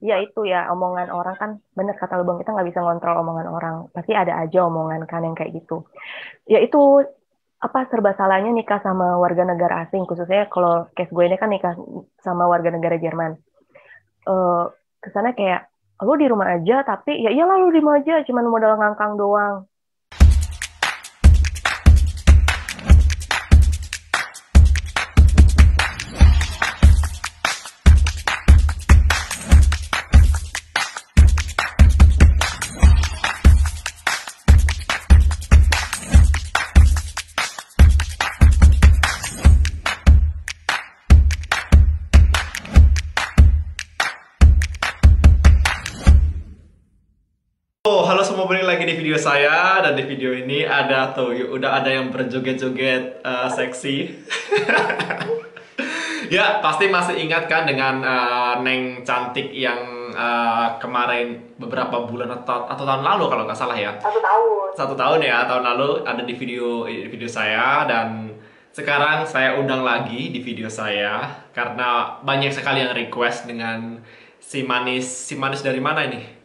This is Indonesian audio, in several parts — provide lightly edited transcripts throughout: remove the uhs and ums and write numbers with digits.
Ya itu ya omongan orang kan bener kata lu Bang, kita nggak bisa ngontrol omongan orang. Pasti ada aja omongan kan yang kayak gitu. Ya itu apa serba salahnya nikah sama warga negara asing khususnya kalau case gue ini kan nikah sama warga negara Jerman. Eh Kesannya kayak lu di rumah aja tapi ya iyalah lu di rumah aja cuman modal ngangkang doang. Oh, halo semua, balik lagi di video saya. Dan di video ini ada tuh, udah ada yang berjoget-joget seksi. Ya, pasti masih ingat kan dengan Neng cantik yang kemarin beberapa bulan atau tahun lalu kalau nggak salah ya. 1 tahun. 1 tahun ya, tahun lalu ada di video saya. Dan sekarang saya undang lagi di video saya karena banyak sekali yang request dengan si manis dari mana ini?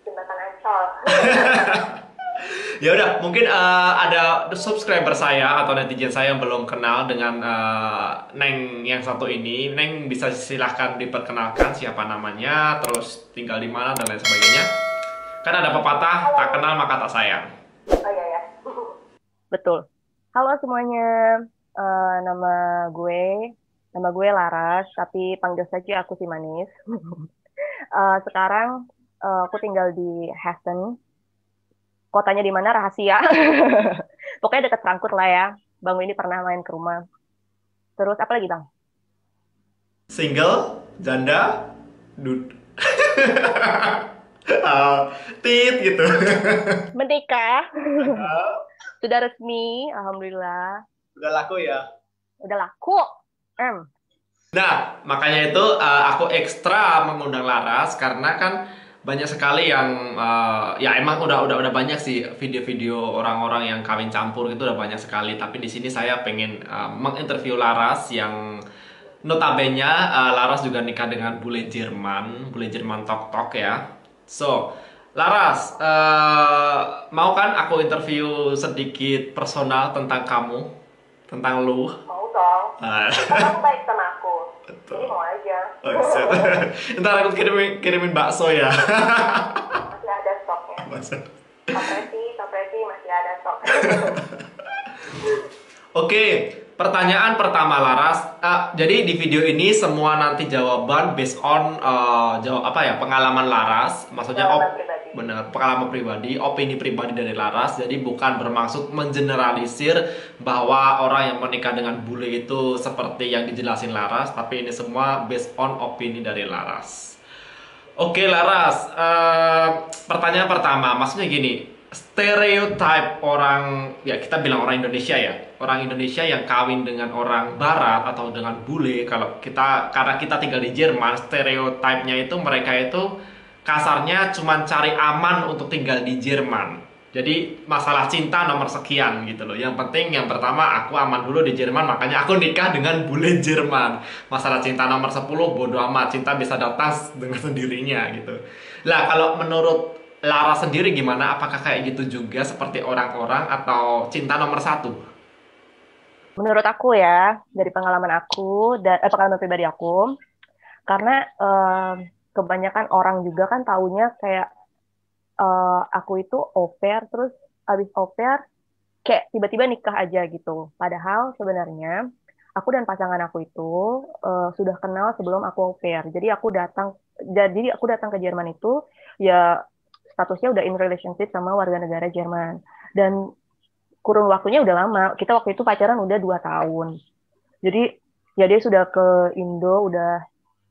Jembatan Ancol. Ya udah, mungkin ada subscriber saya atau netizen saya yang belum kenal dengan Neng yang satu ini. Neng bisa silahkan diperkenalkan siapa namanya, terus tinggal di mana dan lain sebagainya. Kan ada pepatah, tak kenal maka tak sayang. Oh iya ya. Betul. Halo semuanya. Nama gue Laras tapi panggil saja aku si Manis. Sekarang aku tinggal di Hessen. Kotanya di mana rahasia. Pokoknya dekat Frankfurt lah ya. Bang ini pernah main ke rumah. Terus apa lagi Bang? Single, janda, dud. Uh, tit gitu. Menikah. Sudah resmi, alhamdulillah. Udah laku ya. Udah laku. Em. Nah, makanya itu aku ekstra mengundang Laras karena kan banyak sekali yang ya emang udah banyak sih video-video orang-orang yang kawin campur gitu udah banyak sekali. Tapi di sini saya pengen menginterview Laras yang notabene Laras juga nikah dengan bule Jerman tok-tok ya. So, Laras, mau kan aku interview sedikit personal tentang kamu, tentang lu? Mau dong. Ah. Kan kamu baik sama aku. Jadi Betul. mau aja. Oh, set. Ntar aku kirimin bakso ya. Masih ada stoknya. Bakso. Topresi masih ada stok. Oke, pertanyaan pertama Laras. Jadi di video ini semua nanti jawaban based on jawab apa ya, pengalaman Laras. Maksudnya Pengalaman pribadi. benar, pengalaman pribadi, opini pribadi dari Laras. Jadi bukan bermaksud mengeneralisir bahwa orang yang menikah dengan bule itu seperti yang dijelasin Laras, tapi ini semua based on opini dari Laras. Oke Laras, pertanyaan pertama, maksudnya gini, stereotype orang, ya kita bilang orang Indonesia ya, orang Indonesia yang kawin dengan orang Barat atau dengan bule, kalau kita karena kita tinggal di Jerman, stereotipnya itu mereka itu kasarnya cuma cari aman untuk tinggal di Jerman. Jadi masalah cinta nomor sekian gitu loh. Yang penting yang pertama aku aman dulu di Jerman, makanya aku nikah dengan bule Jerman. Masalah cinta nomor 10 bodo amat, cinta bisa datang dengan sendirinya gitu. Lah kalau menurut Lara sendiri gimana? Apakah kayak gitu juga seperti orang-orang atau cinta nomor satu? Menurut aku ya, dari pengalaman aku dan pengalaman pribadi aku, karena kebanyakan orang juga kan taunya kayak aku itu au pair, terus abis au pair kayak tiba-tiba nikah aja gitu. Padahal sebenarnya aku dan pasangan aku itu sudah kenal sebelum aku au pair. Jadi aku datang ke Jerman itu ya statusnya udah in relationship sama warga negara Jerman. Dan kurun waktunya udah lama. Kita waktu itu pacaran udah 2 tahun. Jadi ya dia sudah ke Indo udah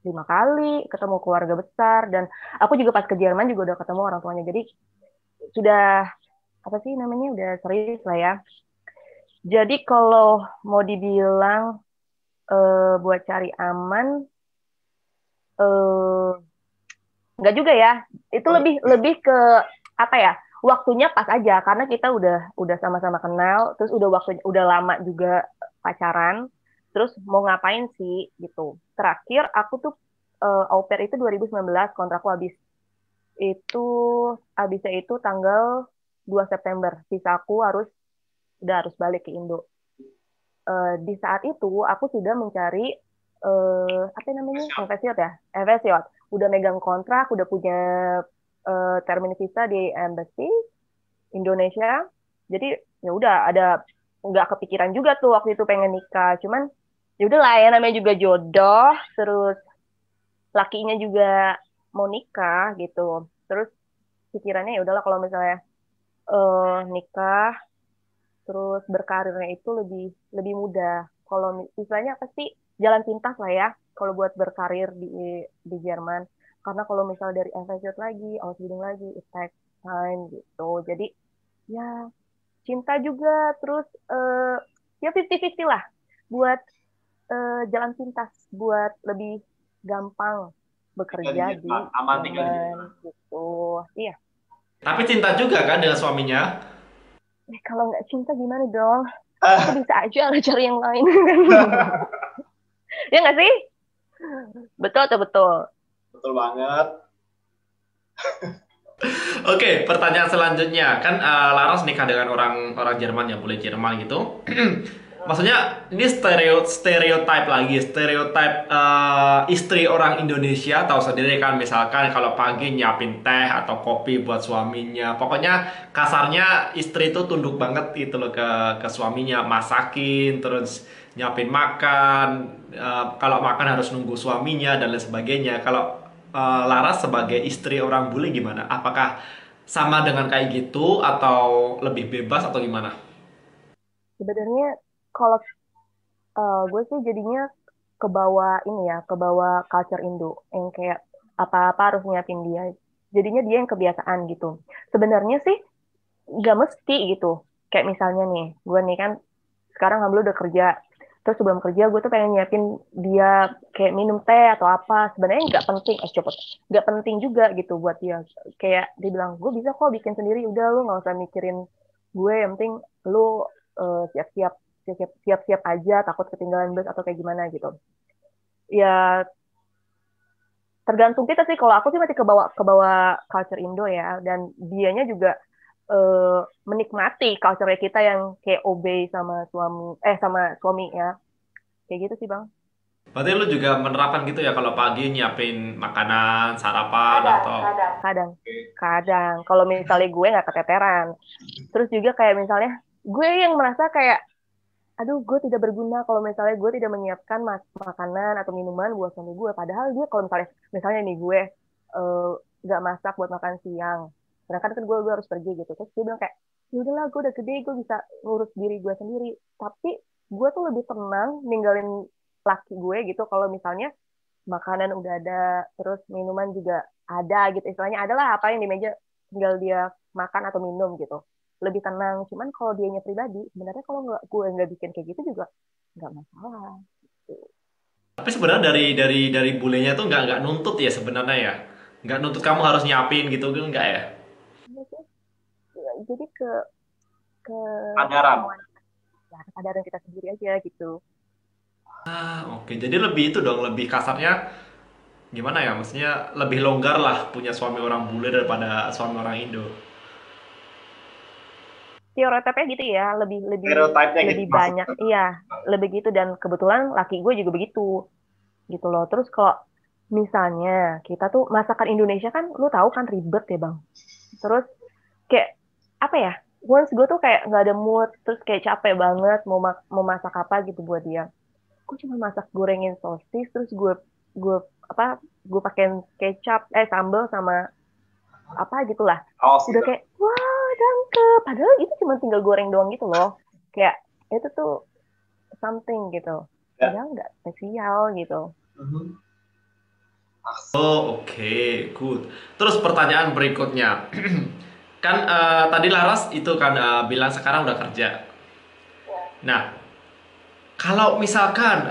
5 kali ketemu keluarga besar dan aku juga pas ke Jerman juga udah ketemu orang tuanya. Jadi sudah apa sih namanya udah serius lah ya. Jadi kalau mau dibilang buat cari aman, eh, nggak juga ya. Itu Oh, lebih lebih ke apa ya? Waktunya pas aja karena kita udah sama-sama kenal, terus udah lama juga pacaran. Terus mau ngapain sih gitu. Terakhir aku tuh au pair itu 2019 kontrakku itu habisnya itu tanggal 2 September. Sisa aku udah harus balik ke Indo. Di saat itu aku sudah mencari apa namanya FSIOT ya, FSIOT. Udah megang kontrak, udah punya termin visa di embassy Indonesia. Jadi ya udah ada nggak kepikiran juga tuh waktu itu pengen nikah. Cuman ya udah lah ya namanya juga jodoh. Terus lakinya juga mau nikah gitu. Terus pikirannya ya udahlah kalau misalnya nikah terus berkarirnya itu lebih lebih mudah. Kalau misalnya apa sih jalan pintas lah ya kalau buat berkarir di Jerman. Karena kalau misal dari FSJ lagi, Ausbildung lagi, it takes time gitu. Jadi ya cinta juga terus ya 50-50 lah buat jalan pintas buat lebih gampang bekerja di aman tinggal di Jerman gitu. Iya. Tapi cinta juga kan dengan suaminya? Kalau nggak cinta gimana dong? Aku bisa aja lah cari yang lain. Ya nggak sih? Betul atau betul? Betul banget. Oke, pertanyaan selanjutnya kan Laras nikah dengan orang orang Jerman ya, bule Jerman gitu. Maksudnya ini stereotype lagi, stereotype istri orang Indonesia tahu sendiri kan, misalkan kalau pagi nyiapin teh atau kopi buat suaminya. Pokoknya kasarnya istri itu tunduk banget gitu loh ke suaminya, masakin, terus nyiapin makan. Kalau makan harus nunggu suaminya dan lain sebagainya. Kalau Laras sebagai istri orang bule gimana? Apakah sama dengan kayak gitu atau lebih bebas atau gimana? Sebenarnya kalau gue sih jadinya ke bawah ini ya, ke bawah culture Indo yang kayak apa-apa harus nyiapin dia. Jadinya dia yang kebiasaan gitu. Sebenarnya sih nggak mesti gitu. Kayak misalnya nih, gue nih kan sekarang alhamdulillah udah kerja. Terus sebelum kerja gue tuh pengen nyiapin dia kayak minum teh atau apa. Sebenarnya nggak penting, cepet. Nggak penting juga gitu buat dia. Kayak dia bilang, gue bisa kok bikin sendiri. Udah lu nggak usah mikirin gue. Yang penting lu siap-siap siap-siap aja takut ketinggalan bus atau kayak gimana gitu. Ya tergantung kita sih. Kalau aku sih masih ke bawah culture Indo ya, dan dianya juga menikmati culture kita yang kayak obey sama suami ya. Kayak gitu sih, Bang. Berarti lu juga menerapkan gitu ya kalau pagi nyiapin makanan, sarapan atau Kadang kadang kalau misalnya gue nggak keteteran. Terus juga kayak misalnya gue yang merasa kayak aduh gue tidak berguna kalau misalnya gue tidak menyiapkan makanan atau minuman buat suami gue. Padahal dia kalau misalnya nih gue nggak masak buat makan siang, sedangkan kan gue harus pergi gitu. Terus dia bilang kayak ya udahlah gue udah gede gue bisa ngurus diri gue sendiri. Tapi gue tuh lebih tenang ninggalin laki gue gitu kalau misalnya makanan udah ada, terus minuman juga ada gitu, istilahnya adalah apa yang di meja tinggal dia makan atau minum gitu, lebih tenang. Cuman kalau dianya pribadi sebenarnya kalau gue nggak bikin kayak gitu juga nggak masalah gitu. tapi sebenarnya dari bulenya tuh nggak nuntut ya sebenarnya ya. Nggak nuntut kamu harus nyiapin gitu gitu nggak ya? Jadi ke Anggaran. ya, kesadaran kita sendiri aja gitu. Oke, jadi lebih itu dong, lebih kasarnya gimana ya? Maksudnya lebih longgar lah punya suami orang bule daripada suami orang Indo. Stereotipnya gitu ya, lebih lebih Stereotipnya gitu lebih maksudnya. banyak, iya lebih gitu. Dan kebetulan laki gue juga begitu gitu loh. Terus kalau misalnya kita tuh masakan Indonesia kan lu tahu kan ribet ya bang. Terus kayak apa ya, once gue tuh kayak nggak ada mood, terus kayak capek banget mau masak apa gitu buat dia, gue cuma masak gorengin sosis, terus gue apa gue pakein kecap sambal sama apa gitulah, Oh, udah gitu. kayak wah dangkep, padahal itu cuma tinggal goreng doang gitu loh. Kayak itu tuh something gitu, Ya. padahal nggak spesial gitu. Oh, oke, good. Terus pertanyaan berikutnya. Kan tadi Laras itu kan bilang sekarang udah kerja. Nah, kalau misalkan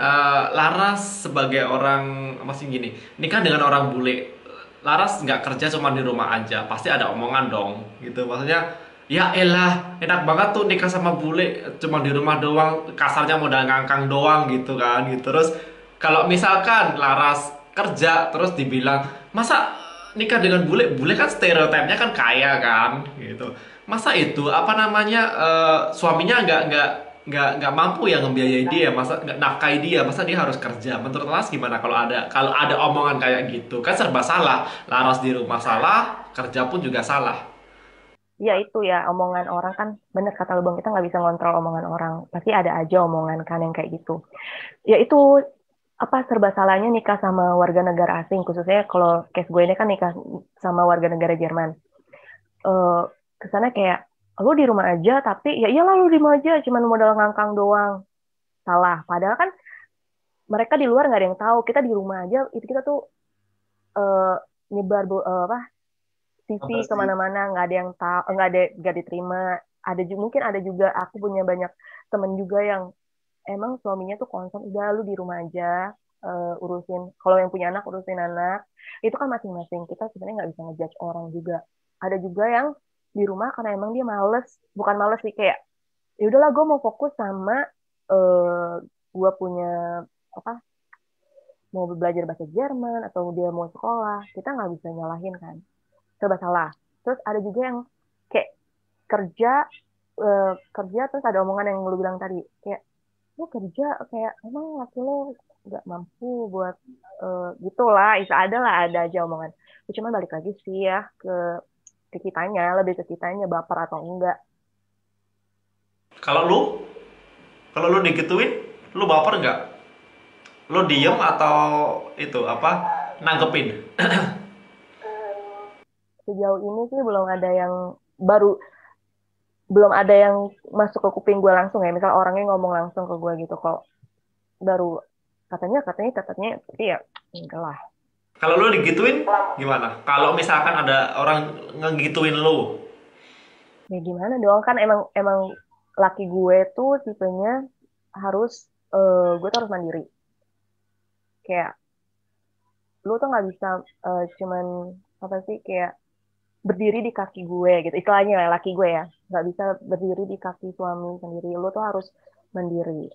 Laras sebagai orang masih gini, nikah dengan orang bule, Laras nggak kerja cuma di rumah aja, pasti ada omongan dong, gitu. Maksudnya, ya elah, enak banget tuh nikah sama bule, cuma di rumah doang, kasarnya modal ngangkang doang gitu kan, gitu. Terus kalau misalkan Laras kerja terus dibilang masa nikah dengan bule, bule kan stereotipnya kan kaya kan gitu. Masa itu apa namanya suaminya nggak mampu ya ngebiayai dia, masa nggak nafkahi dia, masa dia harus kerja. Menurut Laras gimana kalau ada omongan kayak gitu? Kan serba salah. Laras di rumah salah, kerja pun juga salah. Ya itu ya, omongan orang kan, bener kata lu Bang, kita nggak bisa ngontrol omongan orang. Pasti ada aja omongan kan yang kayak gitu. Ya itu, apa serba salahnya nikah sama warga negara asing, khususnya kalau case gue ini kan nikah sama warga negara Jerman. Eh Kesannya kayak, lu di rumah aja, tapi ya iyalah lu di rumah aja, cuman modal ngangkang doang. Salah. Padahal kan mereka di luar nggak ada yang tahu. Kita di rumah aja, itu kita tuh eh, nyebar apa CV Apa sih? kemana-mana, nggak ada yang tahu, nggak diterima. Ada juga, mungkin ada juga, aku punya banyak temen juga yang emang suaminya tuh concern, udah lu di rumah aja, urusin, kalau yang punya anak urusin anak. Itu kan masing-masing, kita sebenarnya nggak bisa ngejudge orang juga. Ada juga yang di rumah karena emang dia males, bukan males sih, kayak ya udahlah gue mau fokus sama eh gue punya apa, mau belajar bahasa Jerman atau dia mau sekolah, kita nggak bisa nyalahin kan, serba salah. Terus ada juga yang kayak kerja, kerja terus ada omongan yang lu bilang tadi, kayak lu kerja, kayak emang laki lu nggak mampu buat gitulah, itu ada aja omongan. Cuman balik lagi sih ya ke kitanya, lebih ke kitanya baper atau enggak. Kalau lu, kalau lu digituin, lu baper nggak? Lu diem atau itu apa? Nanggepin? Sejauh ini sih belum ada yang baru, belum ada yang masuk ke kuping gue langsung ya, misal orangnya ngomong langsung ke gue gitu kok, baru katanya tapi ya enggak lah. Kalau lu digituin gimana? Kalau misalkan ada orang ngegituin lu, Ya gimana dong, kan emang emang laki gue tuh tipenya harus, gue tuh harus mandiri, kayak lu tuh nggak bisa cuman apa sih, kayak berdiri di kaki gue gitu istilahnya ya, laki gue ya nggak bisa berdiri di kaki suami sendiri, lu tuh harus mandiri.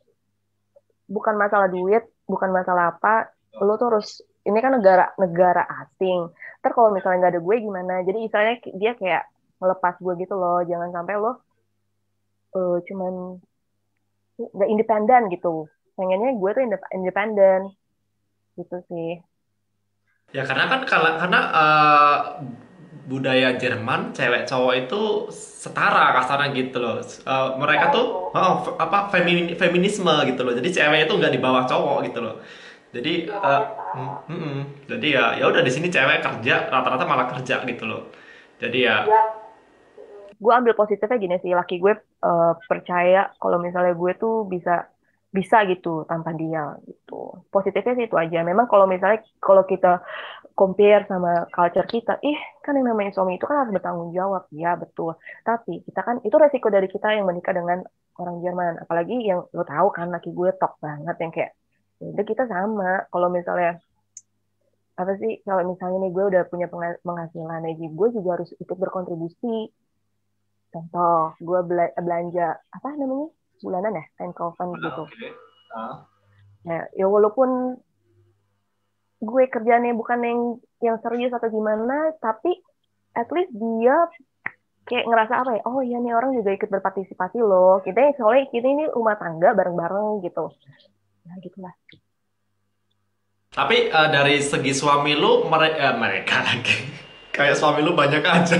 Bukan masalah duit, bukan masalah apa, lu tuh harus, ini kan negara negara asing, ntar kalau misalnya nggak ada gue gimana, jadi misalnya dia kayak melepas gue gitu loh, jangan sampai lo cuman nggak independen gitu, pengennya gue tuh independen gitu sih. ya karena kan karena budaya Jerman cewek cowok itu setara kasarnya gitu loh. Mereka tuh apa feminisme gitu loh. Jadi cewek itu nggak di bawah cowok gitu loh. Jadi jadi ya udah di sini cewek kerja rata-rata malah kerja gitu loh. Jadi ya Gue ambil positifnya gini sih, laki gue percaya kalau misalnya gue tuh bisa bisa gitu tanpa dia gitu. Positifnya sih itu aja. Memang kalau misalnya kalau kita compare sama culture kita, ih kan yang namanya suami itu kan harus bertanggung jawab, ya betul. Tapi kita kan itu resiko dari kita yang menikah dengan orang Jerman. Apalagi yang lo tahu kan laki gue top banget yang kayak, ya udah kita sama. Kalau misalnya apa sih, kalau misalnya nih gue udah punya penghasilan, ya gue juga harus ikut berkontribusi. Contoh, gue belanja apa namanya bulanan ya, time cover gitu. oke. Ah. Ya, ya walaupun gue kerjanya bukan yang serius atau gimana, tapi at least dia kayak ngerasa apa ya, oh iya nih orang juga ikut berpartisipasi loh. Kita soalnya kita ini rumah tangga bareng-bareng gitu. Nah gitulah. Tapi dari segi suami lu mereka lagi kayak suami lu banyak aja.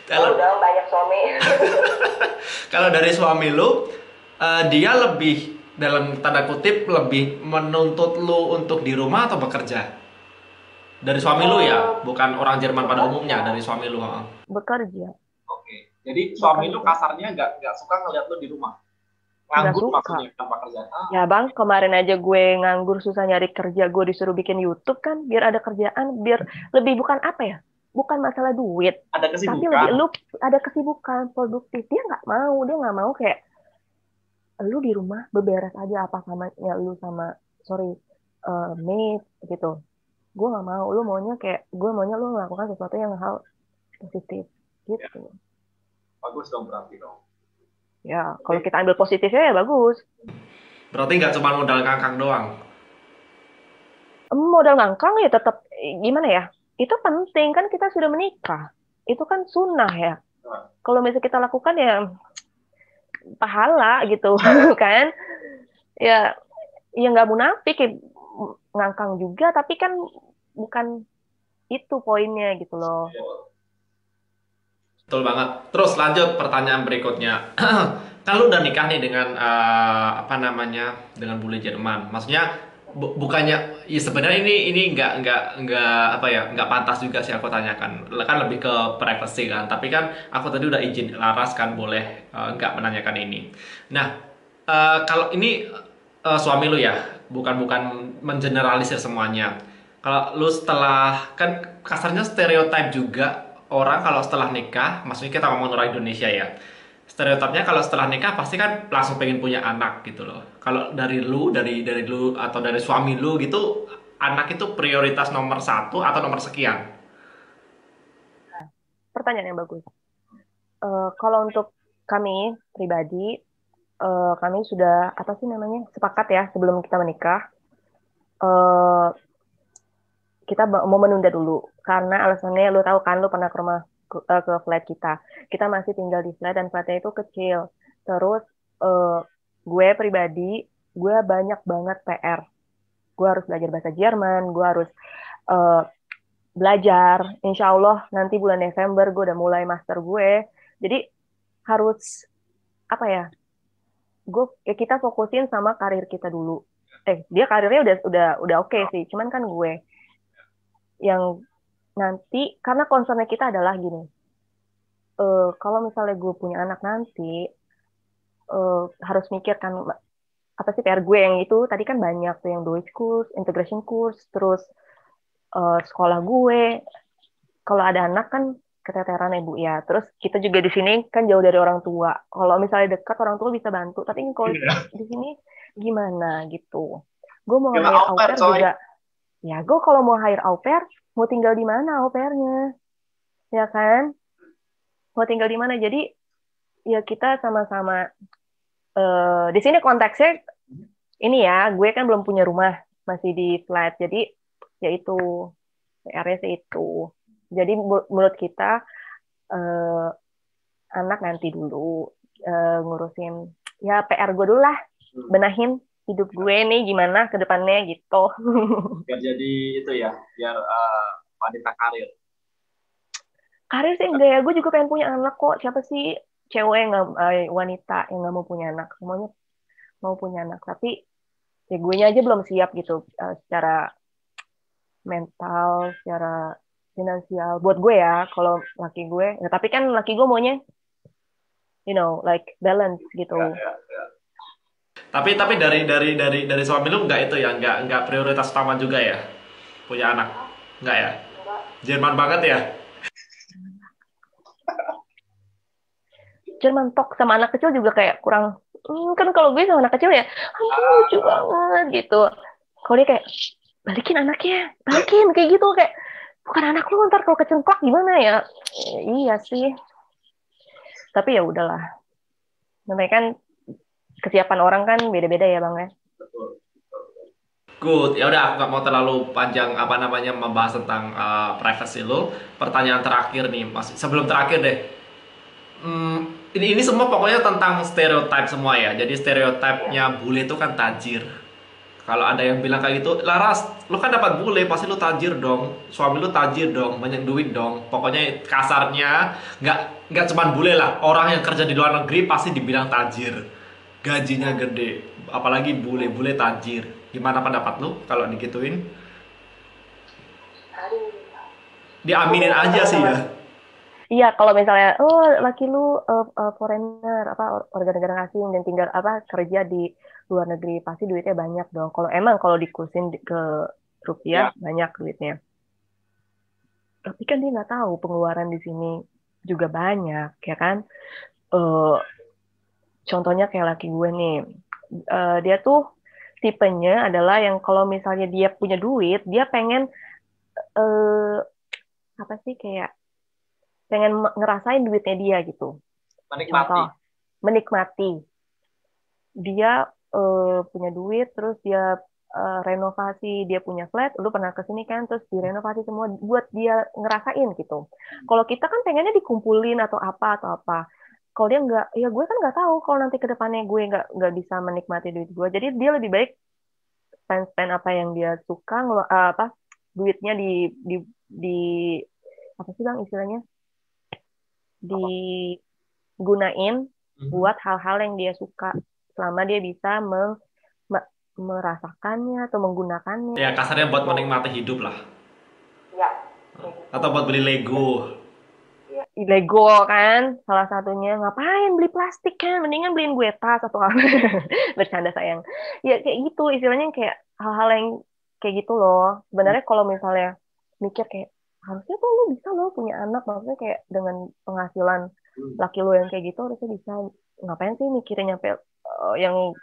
Kalau Udah banyak suami. kalau dari suami lu dia lebih dalam tanda kutip lebih menuntut lu untuk di rumah atau bekerja? Dari suami lu ya, bukan orang Jerman pada umumnya, dari suami lu. Heeh. Bekerja, Oke. Jadi suami lu bekerja. kasarnya nggak suka ngeliat lu di rumah. Nggak Nganggur suka. maksudnya tanpa kerjaan. Ah, Ya bang, kemarin aja gue nganggur susah nyari kerja, gue disuruh bikin YouTube kan, biar ada kerjaan, biar lebih, bukan apa ya, bukan masalah duit, ada tapi lebih kesibukan. lu ada kesibukan produktif. Dia nggak mau kayak lu di rumah beberes aja apa sama ya lu sama, sorry, maid gitu. Gue nggak mau, lu maunya kayak gue maunya lu melakukan sesuatu yang hal positif Ya, gitu. bagus dong berarti dong. Ya kalau Tapi kita ambil positifnya ya bagus. berarti nggak cuma modal ngangkang doang. modal ngangkang ya tetap gimana ya? Itu penting kan kita sudah menikah. Itu kan sunnah ya. Kalau misalnya kita lakukan ya pahala gitu kan. Ya ya nggak munafik ya, ngangkang juga tapi kan bukan itu poinnya gitu loh. Betul banget. Terus lanjut pertanyaan berikutnya. Kalau udah nikah nih dengan apa namanya dengan bule Jerman, maksudnya bukannya ya sebenarnya ini nggak apa ya nggak pantas juga sih aku tanyakan kan lebih ke privacy kan. Tapi kan aku tadi udah izin Laras kan boleh nggak menanyakan ini. Nah kalau ini suami lu ya bukan bukan mengeneralisir semuanya. Kalau lu setelah kan kasarnya stereotip juga orang kalau setelah nikah, maksudnya kita ngomong orang Indonesia ya. Stereotipnya kalau setelah nikah pasti kan langsung pengen punya anak gitu loh. Kalau dari lu atau dari suami lu gitu, anak itu prioritas nomor satu atau nomor sekian? Pertanyaan yang bagus. Kalau untuk kami pribadi, kami sudah apa sih namanya sepakat ya sebelum kita menikah, eh, kita mau menunda dulu karena alasannya lu tahu kan lu pernah ke rumah ke flat kita masih tinggal di flat dan flatnya itu kecil terus eh, gue pribadi gue banyak banget PR gue harus belajar bahasa Jerman gue harus eh, belajar insya Allah nanti bulan Desember gue udah mulai master gue jadi harus apa ya gue ya kita fokusin sama karir kita dulu dia karirnya udah oke sih cuman kan gue yang nanti karena concernnya kita adalah gini kalau misalnya gue punya anak nanti harus mikir kan apa sih PR gue yang itu tadi kan banyak tuh yang Deutsch course, integration course, terus sekolah gue kalau ada anak kan keteteran ya Bu ya. Terus kita juga di sini kan jauh dari orang tua. Kalau misalnya dekat orang tua bisa bantu, tapi kalau di sini gimana gitu. Gue mau Gila hire au au pair pair coy. juga. Ya gue kalau mau hire au pair mau tinggal di mana au pairnya, ya kan? Mau tinggal di mana? Jadi ya kita sama-sama di sini konteksnya ini ya, gue kan belum punya rumah, masih di flat. Jadi ya itu PR-nya sih itu. Jadi menurut kita eh, anak nanti dulu ngurusin ya PR gue dulu lah, benahin hidup gue nih gimana ke depannya gitu. Biar jadi itu ya, biar wanita karir. Karir sih enggak ya, gue juga pengen punya anak kok. Siapa sih cewek yang nggak wanita yang nggak mau punya anak? Semuanya mau punya anak, tapi ya gue aja belum siap gitu secara mental, secara finansial. Buat gue ya, kalau laki gue, ya, tapi kan laki gue maunya, like balance gitu. Ya, ya, ya. Tapi dari suami lu nggak itu ya, nggak prioritas utama juga ya, punya anak, nggak ya? Jerman banget ya. Cuman mentok sama anak kecil juga kayak kurang, kan kalau gue sama anak kecil ya, ampun lucu banget gitu. Kalau dia kayak, balikin anaknya, balikin, kayak gitu, kayak, bukan anak lu ntar kalau kecengklak gimana ya? Iya sih, tapi ya udahlah. Namanya kan kesiapan orang kan beda-beda ya Bang ya. Good, ya udah aku nggak mau terlalu panjang apa namanya membahas tentang privacy lo. Pertanyaan terakhir nih, mas. Sebelum terakhir deh. Ini semua pokoknya tentang stereotip semua ya. Jadi stereotipnya bule itu kan tajir. Kalau ada yang bilang kayak gitu, Laras, lu kan dapat bule, pasti lu tajir dong. Suami lu tajir dong, banyak duit dong. Pokoknya kasarnya nggak cuman bule lah. Orang yang kerja di luar negeri pasti dibilang tajir. Gajinya gede, apalagi bule-bule tajir. Gimana pendapat lu kalau digituin? Diaminin aja sih ya. Iya, kalau misalnya, oh laki lu foreigner, apa warga negara asing dan tinggal apa kerja di luar negeri, pasti duitnya banyak dong. Kalau dikursin ke rupiah Ya. banyak duitnya. Tapi kan dia nggak tahu pengeluaran di sini juga banyak, ya kan? Eh, Contohnya kayak laki gue nih, dia tuh tipenya adalah yang kalau misalnya dia punya duit, dia pengen eh, apa sih kayak pengen ngerasain duitnya dia gitu. Menikmati. Contoh, menikmati. Dia punya duit, terus dia renovasi, dia punya flat, lu pernah kesini kan, terus direnovasi semua buat dia ngerasain gitu. Kalau kita kan pengennya dikumpulin atau apa. Kalau dia nggak, ya gue kan nggak tahu kalau nanti ke depannya gue nggak bisa menikmati duit gue. Jadi dia lebih baik spend apa yang dia suka, apa duitnya di apa sih bang istilahnya, Apa? digunain Mhm. buat hal-hal yang dia suka selama dia bisa merasakannya atau menggunakannya Ya kasarnya buat gitu. menikmati hidup lah. Ya, kayak gitu. Atau buat beli Lego. Ya, Lego kan salah satunya. Ngapain beli plastik kan, mendingan beliin gue tas atau apa. Bercanda sayang. Ya kayak gitu istilahnya, kayak hal-hal yang kayak gitu loh. Sebenarnya kalau misalnya mikir kayak harusnya tuh lu bisa lo punya anak, maksudnya kayak dengan penghasilan laki lo yang kayak gitu harusnya bisa. Ngapain sih mikirin nyampe yang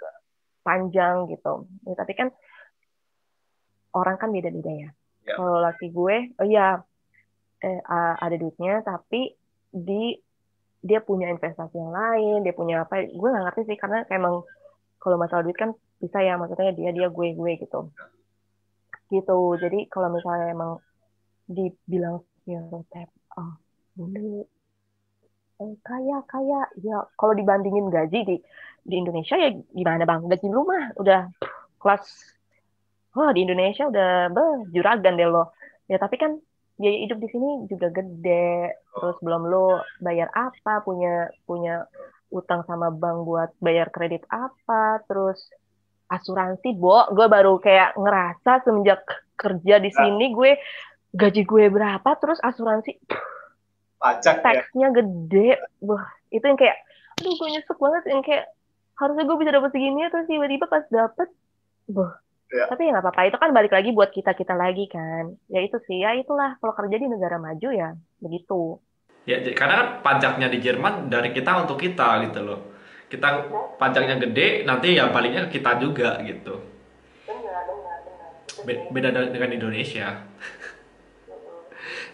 panjang gitu. Ya, tapi kan orang kan beda-beda ya. Ya. Kalau laki gue, oh iya, ada duitnya, tapi di dia punya investasi yang lain, dia punya apa? Gue nggak ngerti sih, karena emang kalau masalah duit kan bisa ya, maksudnya dia gue gitu, gitu. Jadi kalau misalnya emang dibilang stereotip, oh bule kaya kaya, ya kalau dibandingin gaji di Indonesia ya gimana bang? Gaji lu mah udah kelas, wah di Indonesia udah juragan deh lo. Ya tapi kan biaya hidup di sini juga gede. Terus belum lo bayar apa, punya punya utang sama bank buat bayar kredit apa, terus asuransi, gue baru kayak ngerasa semenjak kerja di Nah, sini gue gaji gue berapa, terus asuransi pajak ya. taxnya gede, itu yang kayak, aduh gue nyesek banget, yang kayak harusnya gue bisa dapat segini ya, terus tiba-tiba pas dapet, Ya. tapi ya nggak apa-apa, itu kan balik lagi buat kita kita lagi kan, ya itu sih, ya itulah kalau kerja di negara maju ya begitu. Ya, karena kan pajaknya di Jerman dari kita untuk kita gitu loh. Kita pajaknya gede, nanti ya baliknya ke kita juga gitu. Benar, itu sih. Beda dengan Indonesia.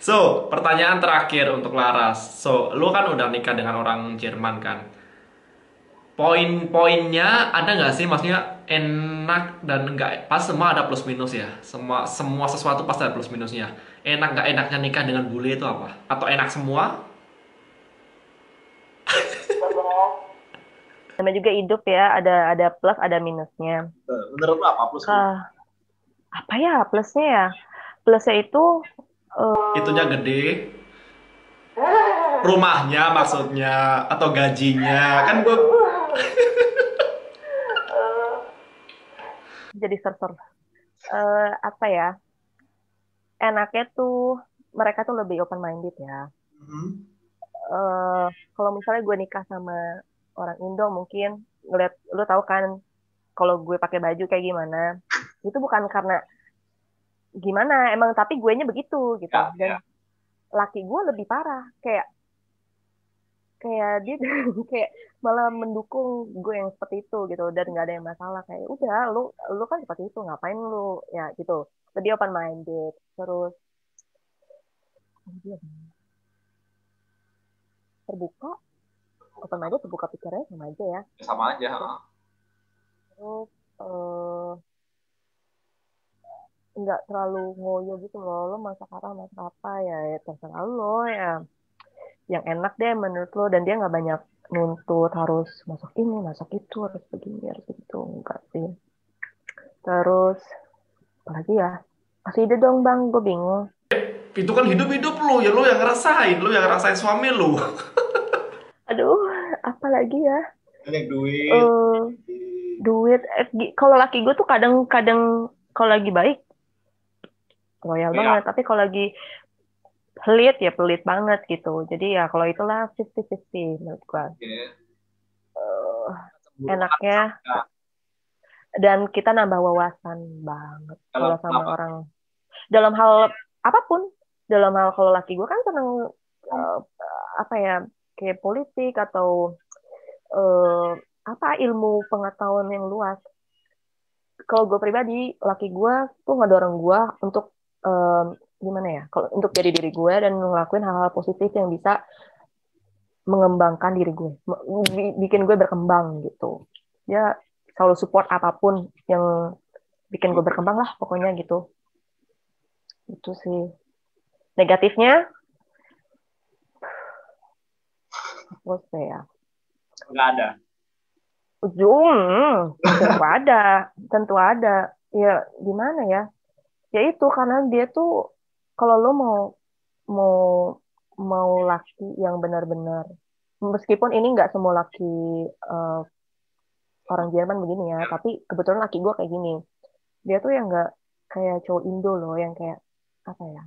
So, pertanyaan terakhir untuk Laras. So, lu kan udah nikah dengan orang Jerman kan? Poin-poinnya ada nggak sih? Maksudnya enak dan enggak, pas semua ada plus minus ya. Semua semua sesuatu pasti ada plus minusnya. Enak nggak enaknya nikah dengan bule itu apa? Atau enak semua? Namanya juga hidup ya, ada plus ada minusnya. Menurut lu apa plus minus? Apa ya plusnya ya, plusnya itu Itunya gede, rumahnya maksudnya, atau gajinya. Kan gue jadi server, apa ya, enaknya tuh mereka tuh lebih open minded ya. Kalau misalnya gue nikah sama orang Indo, mungkin ngeliat, lu tahu kan kalau gue pakai baju kayak gimana, itu bukan karena gimana emang, tapi gue nya begitu gitu. ya, Dan ya. laki gue lebih parah, kayak kayak dia kayak malah mendukung gue yang seperti itu gitu, dan nggak ada yang masalah, kayak udah lu kan seperti itu, ngapain lu ya gitu. Jadi open minded, terus dia terbuka, open minded, terbuka pikirannya sama aja ya. Sama aja. Terus nggak terlalu ngoyo gitu loh, lo masak apa ya, ya terserah lo ya, yang enak deh menurut lo, dan dia nggak banyak nuntut harus masak ini masak itu, harus begini harus begitu, enggak sih. Terus apalagi ya, masih ide dong bang, gue bingung. Itu kan hidup-hidup lu, ya lu yang ngerasain suami lu. Aduh, apalagi ya, Banyak duit. eh duit, kalau laki gue tuh kadang-kadang kalau lagi baik royal Ya, banget, tapi kalau lagi pelit ya pelit banget gitu. Jadi ya kalau itulah 50-50 menurut gue. oke. Enaknya, Ya. dan kita nambah wawasan banget Kalau kalau sama kenapa? orang dalam hal apapun. Dalam hal, kalau laki gue kan seneng eh, apa ya, kayak politik atau eh, apa, ilmu pengetahuan yang luas. Kalau gue pribadi, laki gue tuh ngedorong gue untuk eh, gimana ya, kalau untuk jadi diri gue dan ngelakuin hal-hal positif yang bisa mengembangkan diri gue, bikin gue berkembang gitu. Ya selalu support apapun yang bikin gue berkembang lah pokoknya gitu. Itu sih. Negatifnya, apa sih ya? Nggak ada. Tentu ada, tentu ada. Ya gimana ya? Ya itu karena dia tuh kalau lo mau mau laki yang benar-benar, meskipun ini nggak semua laki uh, orang Jerman begini ya, tapi kebetulan laki gue kayak gini. Dia tuh yang nggak kayak cowok Indo loh, yang kayak apa ya?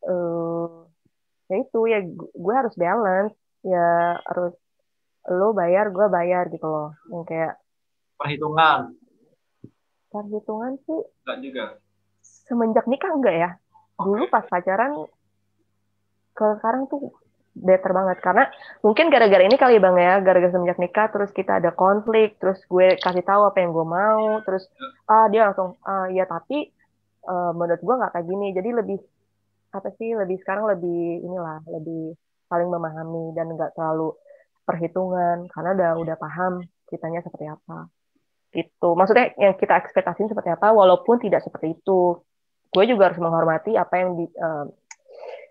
eh Ya itu ya gue harus balance, ya harus lo bayar, gue bayar gitu loh. Yang kayak Perhitungan. perhitungan sih Nggak juga. semenjak nikah enggak ya. Dulu pas pacaran ke sekarang tuh better banget karena mungkin gara-gara ini kali bang ya, gara-gara semenjak nikah terus kita ada konflik, terus gue kasih tahu apa yang gue mau, terus dia langsung ya tapi menurut gue nggak kayak gini, jadi lebih apa sih, lebih sekarang lebih inilah, lebih saling memahami dan nggak terlalu perhitungan karena udah paham kitanya seperti apa gitu, maksudnya yang kita ekspektasiin seperti apa walaupun tidak seperti itu, gue juga harus menghormati apa yang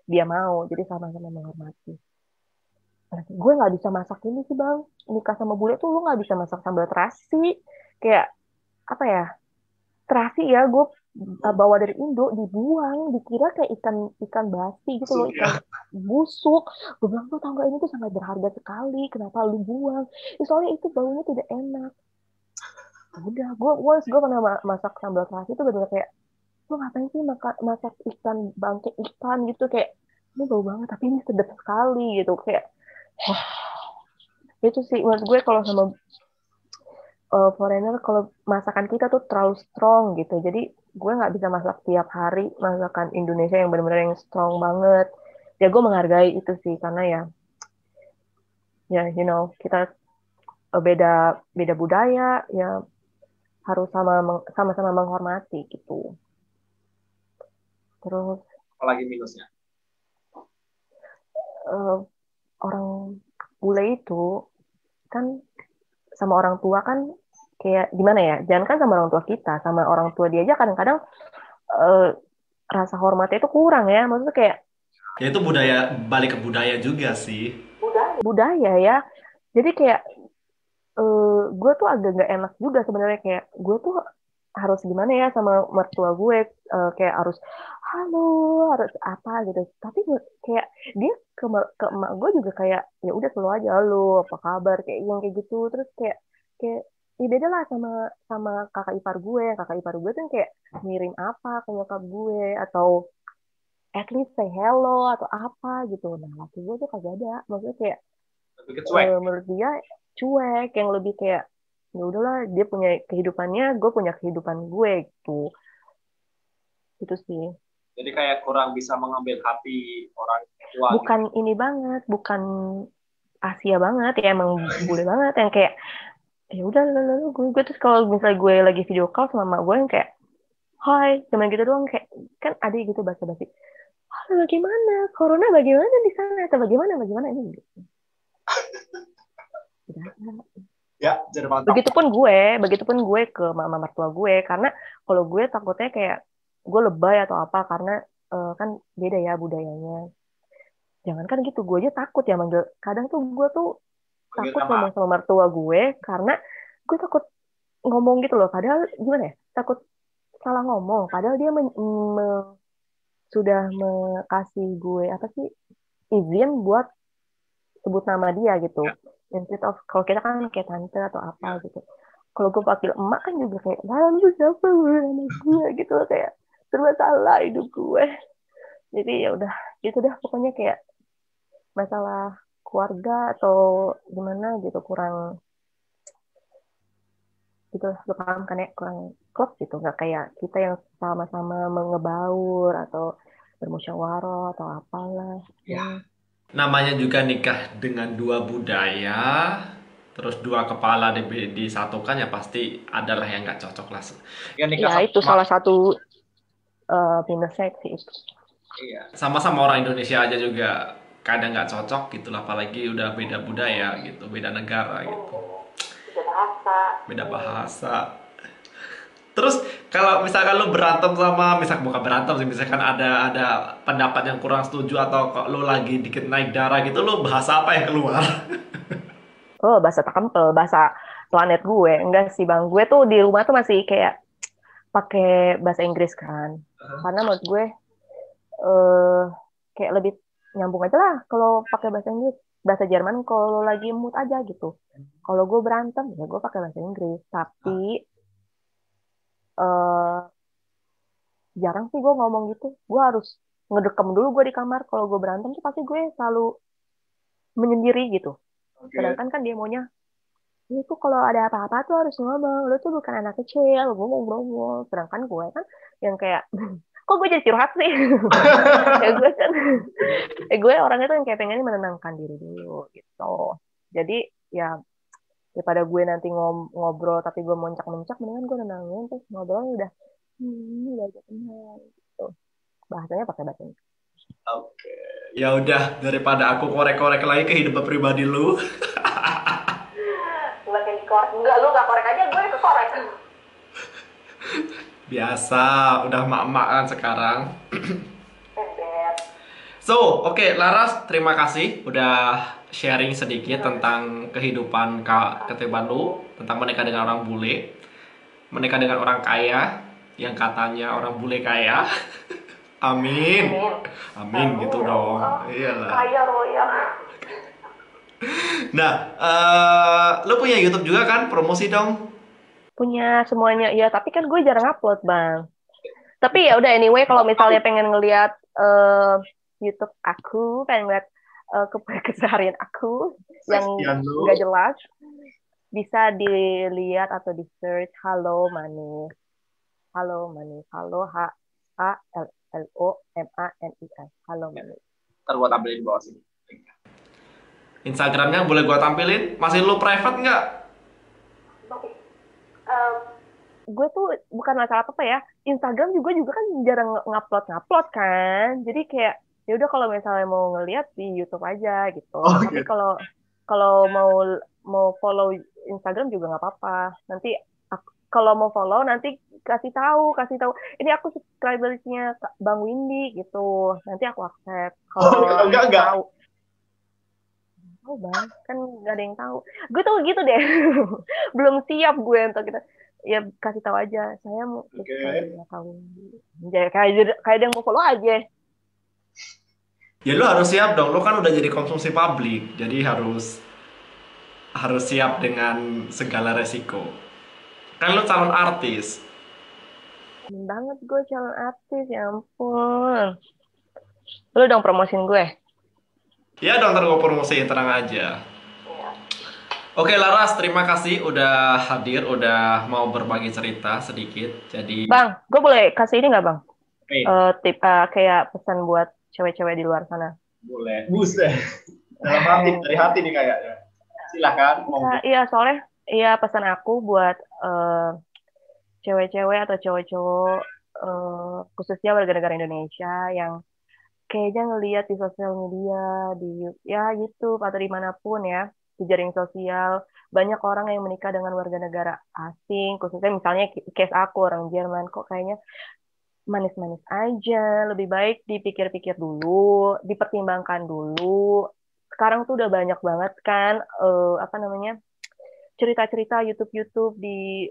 dia mau, jadi sama-sama menghormati. Gue nggak bisa masak ini sih bang, nikah sama bule tuh lu nggak bisa masak sambal terasi, kayak apa ya, terasi ya gue bawa dari Indo dibuang, dikira kayak ikan ikan basi gitu loh, ikan busuk. Gue bilang tuh tau gak ini tuh sangat berharga sekali, kenapa lu buang? Ya, soalnya itu baunya tidak enak. Udah gue pernah masak sambal terasi itu bener kayak lu ngapain sih masak ikan bangke ikan gitu, kayak ini bau banget tapi ini sedap sekali gitu, kayak itu sih menurut gue kalau sama foreigner, kalau masakan kita tuh terlalu strong gitu, jadi gue nggak bisa masak tiap hari masakan Indonesia yang benar-benar yang strong banget. Ya gue menghargai itu sih karena ya kita beda beda budaya, ya harus sama-sama menghormati gitu. Terus Apalagi minusnya. uh, orang bule itu kan sama orang tua kan kayak gimana ya, jangan kan sama orang tua kita, sama orang tua dia aja kadang-kadang uh, rasa hormatnya itu kurang ya, maksudnya kayak Ya itu budaya, balik ke budaya juga sih. budaya ya, jadi kayak gue tuh agak gak enak juga sebenarnya, kayak gue tuh harus gimana ya sama mertua gue, kayak harus halo, harus apa gitu, tapi kayak dia ke emak gue juga kayak ya udah selalu aja halo apa kabar kayak yang kayak gitu, terus kayak ya beda lah sama sama kakak ipar gue tuh kayak ngirim apa ke nyokap gue atau at least say hello atau apa gitu, nah laki gue tuh kagak ada, maksudnya kayak Lebih cuek. menurut dia cuek, yang lebih kayak ya udahlah dia punya kehidupannya, gue punya kehidupan gue gitu, itu sih. Jadi kayak kurang bisa mengambil hati orang tua. Bukan gitu. Ini banget, bukan Asia banget ya, emang bule banget yang kayak ya udah lalu gue terus kalau misalnya gue lagi video call sama mak gue yang kayak hai cuman gitu doang, kayak kan ada gitu basa-basi, halo bagaimana corona, bagaimana di sana atau bagaimana ini gitu. Ya, jadi mantap. Begitupun gue ke mama mertua gue, karena kalau gue takutnya kayak gue lebay atau apa, karena kan beda ya budayanya. Jangan kan gitu, gue aja takut ya manggil. Kadang tuh gue tuh takut ngomong sama mertua gue, karena gue takut ngomong gitu loh. Padahal gimana ya, takut salah ngomong. Padahal dia sudah kasih gue apa sih, izin buat sebut nama dia gitu. Instead of kalau kita kan kayak tante atau apa gitu. Kalau gue panggil emak kan juga kayak, lalu siapa gue nama gue gitu, kayak serba salah hidup gue. Jadi ya udah gitu dah, pokoknya kayak masalah keluarga atau gimana gitu kurang gitu, lu paham kan ya, kurang klop gitu, nggak kayak kita yang sama-sama mengebaur atau bermusyawarah atau apalah ya. Namanya juga nikah dengan dua budaya, terus dua kepala disatukan, ya pasti adalah yang nggak cocok lah. Ya, itu salah satu minusnya sih itu. Iya. Sama-sama orang Indonesia aja juga kadang nggak cocok gitu lah, apalagi udah beda budaya gitu, beda negara gitu, beda bahasa. Terus kalau misalkan lu berantem sama, bukan berantem sih, misalkan ada pendapat yang kurang setuju atau kok lu lagi dikit naik darah gitu, lu bahasa apa yang keluar? Oh, bahasa takempel, bahasa planet gue. Enggak sih, Bang. Gue tuh di rumah tuh masih kayak pakai bahasa Inggris kan. Karena menurut gue eh kayak lebih nyambung aja lah kalau pakai bahasa Inggris. Bahasa Jerman kalau lagi mood aja gitu. Kalau gue berantem ya gue pakai bahasa Inggris. Tapi eh jarang sih gue ngomong gitu. Gue harus ngedekam dulu gue di kamar. Kalau gue berantem tuh pasti gue selalu menyendiri gitu. Oke. Sedangkan kan dia maunya itu kalau ada apa-apa tuh harus ngomong. Lu tuh bukan anak kecil, ngomong-ngomong. Sedangkan gue kan yang kayak, kok gue jadi curhat sih? Ya gue kan, gue orangnya tuh yang kayak pengen menenangkan diri dulu gitu. Jadi ya daripada gue nanti ngobrol tapi gue moncak-moncak, mendingan gue nenangin terus ngobrolnya udah aja tenang gitu. Bahasanya pakai bahasa Inggris. Oke. Ya udah, daripada aku korek-korek lagi kehidupan pribadi lu. Bukan yang dikorek, enggak lu nggak korek aja, gue kekorek. Biasa, udah mak-mak kan sekarang. Ember. So, oke, Laras, terima kasih udah sharing sedikit tentang kehidupan kehidupan lu, tentang menikah dengan orang bule, menikah dengan orang kaya, yang katanya orang bule kaya. Amin. Amin. Amin gitu dong. Iyalah. Kaya royal. Nah, lu punya YouTube juga kan? Promosi dong. Punya semuanya, ya tapi kan gue jarang upload, Bang. Tapi ya udah anyway, kalau misalnya pengen ngelihat YouTube aku, pengen ngeliat keseharian aku yang Kasihan lu. nggak jelas, bisa dilihat atau di search Halo Manis. Halo Manis. Halo HALLOMANIS. Halo Manis. Ntar gua tampilin di bawah sini. Instagramnya boleh gua tampilin. Masih lu private nggak? Gue tuh bukan masalah apa ya, Instagram juga kan jarang ngupload kan, jadi kayak ya udah kalau misalnya mau ngeliat di YouTube aja gitu. Oh, Tapi gitu. kalau mau follow Instagram juga nggak apa-apa. Nanti kalau mau follow nanti kasih tahu ini aku subscribersnya Bang Windy gitu, nanti aku accept Oh, kalau enggak. tahu. Oh bang, kan nggak ada yang tahu. Gue tuh gitu deh, belum siap gue untuk kita. Ya kasih tahu aja, saya mau Oke. subscribe kamu. Jadi kayak ada yang mau follow aja. Ya lu harus siap dong. Lu kan udah jadi konsumsi publik. Jadi harus siap dengan segala resiko. Kan lu calon artis. Pengen banget gue calon artis, ya ampun. Lu dong promosin gue. Ya dong, ntar gue promosiin, tenang aja. Oke Laras, terima kasih udah hadir, udah mau berbagi cerita sedikit. Jadi, Bang, gue boleh kasih ini nggak bang? Oke. Tip kayak pesan buat cewek-cewek di luar sana. Boleh. Buset. Dalam hati, dari hati nih kayaknya. Silahkan. Iya, soalnya iya pesan aku buat cewek-cewek atau cowok-cowok khususnya warga negara Indonesia yang kayaknya ngelihat di sosial media, di ya YouTube atau dimanapun ya, di jaring sosial, banyak orang yang menikah dengan warga negara asing, khususnya misalnya case aku orang Jerman, kok kayaknya manis-manis aja, lebih baik dipikir-pikir dulu, dipertimbangkan dulu. Sekarang tuh udah banyak banget kan, apa namanya, cerita-cerita YouTube-YouTube di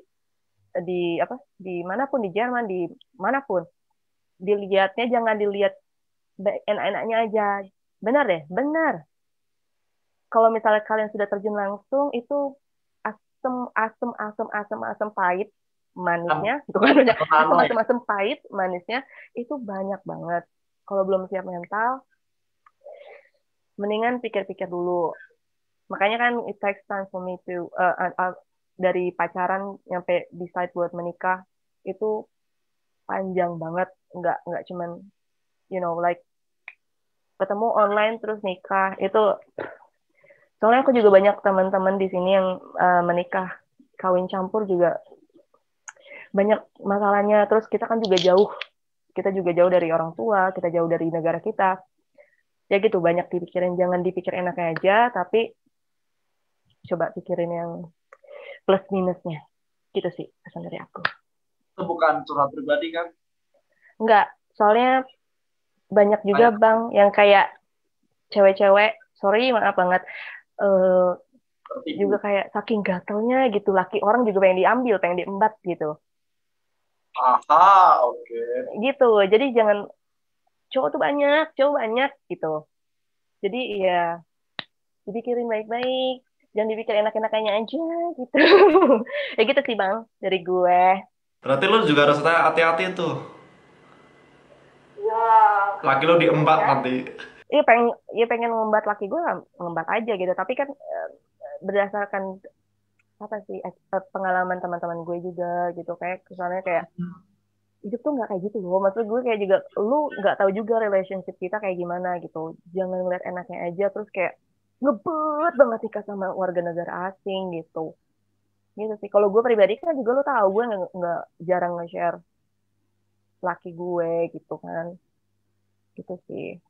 apa di manapun di Jerman di manapun dilihatnya jangan dilihat enak-enaknya aja, benar deh, benar. Kalau misalnya kalian sudah terjun langsung itu asem pahit manisnya itu kan banyak, asem pahit manisnya itu banyak banget. Kalau belum siap mental mendingan pikir-pikir dulu. Makanya kan it takes time for me to dari pacaran nyampe decide buat menikah itu panjang banget, nggak cuman like ketemu online terus nikah itu. Soalnya aku juga banyak teman-teman di sini yang menikah kawin campur juga banyak masalahnya. Terus kita juga jauh dari orang tua, kita jauh dari negara kita. Ya gitu, banyak dipikirin, jangan dipikir enaknya aja, tapi coba pikirin yang plus minusnya. Gitu sih pesan dari aku. Itu bukan curhat pribadi kan? Enggak, soalnya banyak juga Banyak Bang yang kayak cewek-cewek, sorry maaf banget, eh, juga tertipu. kayak saking gatelnya gitu, laki orang juga pengen diambil, pengen diembat gitu. Aha, oke. Gitu, jadi jangan, cowok banyak gitu. Jadi ya, dipikirin baik-baik, jangan dipikir enak-enakannya aja gitu. Ya gitu sih Bang, dari gue. Berarti lu juga harus hati-hati tuh. Ya, Laki lu diembat ya. nanti. Iya pengen, ya pengen ngembat laki gue, ngembat aja gitu. Tapi kan berdasarkan apa sih pengalaman teman-teman gue juga gitu, kayak kesannya kayak hidup tuh nggak kayak gitu loh. Maksud gue kayak juga lu nggak tahu juga relationship kita kayak gimana gitu. Jangan ngeliat enaknya aja terus kayak ngebet banget nikah sama warga negara asing gitu. Gitu sih. Kalau gue pribadi kan juga lu tahu gue nggak jarang nge-share laki gue gitu kan. Gitu sih.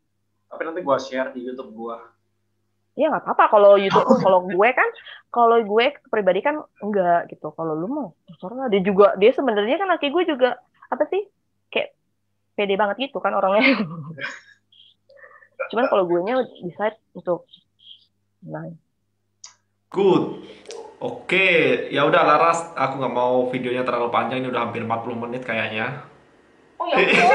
Tapi nanti gua share di YouTube gua. Ya nggak apa-apa kalau YouTube lu. Kalau gue pribadi kan enggak gitu. Kalau lu mah terserah. Dia juga, dia sebenarnya kan laki gue juga apa sih, kayak pede banget gitu kan orangnya. Cuman kalau gue nya decide untuk nah. Good. Oke, ya udah Laras, aku nggak mau videonya terlalu panjang, ini udah hampir 40 menit kayaknya. Oh ya ampun.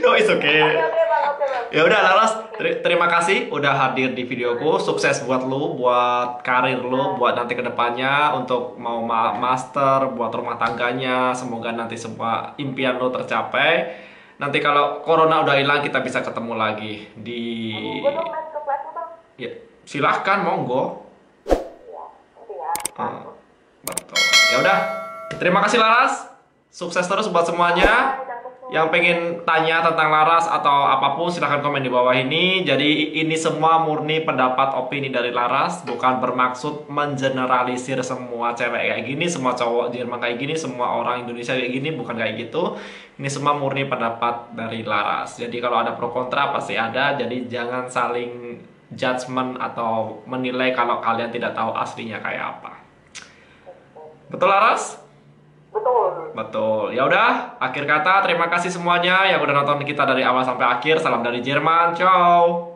No, it's okay. Oke bang, oke bang. Ya udah Laras, terima kasih udah hadir di videoku. Sukses buat lu, buat karir lu, buat nanti kedepannya untuk mau master, buat rumah tangganya. Semoga nanti semua impian lu tercapai. Nanti kalau corona udah hilang kita bisa ketemu lagi di. Gue dong main ke kelasnya bang. Ya, silahkan monggo. Iya, nanti ya. Hmm, betul. Ya udah, terima kasih Laras. Sukses terus buat semuanya. Yang pengen tanya tentang Laras atau apapun silahkan komen di bawah ini. Jadi ini semua murni pendapat opini dari Laras, bukan bermaksud mengeneralisir semua cewek kayak gini, semua cowok Jerman kayak gini, semua orang Indonesia kayak gini, bukan kayak gitu. Ini semua murni pendapat dari Laras. Jadi kalau ada pro kontra pasti ada. Jadi jangan saling judgement atau menilai kalau kalian tidak tahu aslinya kayak apa. Betul Laras? Betul. Betul. Ya udah, akhir kata terima kasih semuanya yang udah nonton kita dari awal sampai akhir. Salam dari Jerman. Ciao.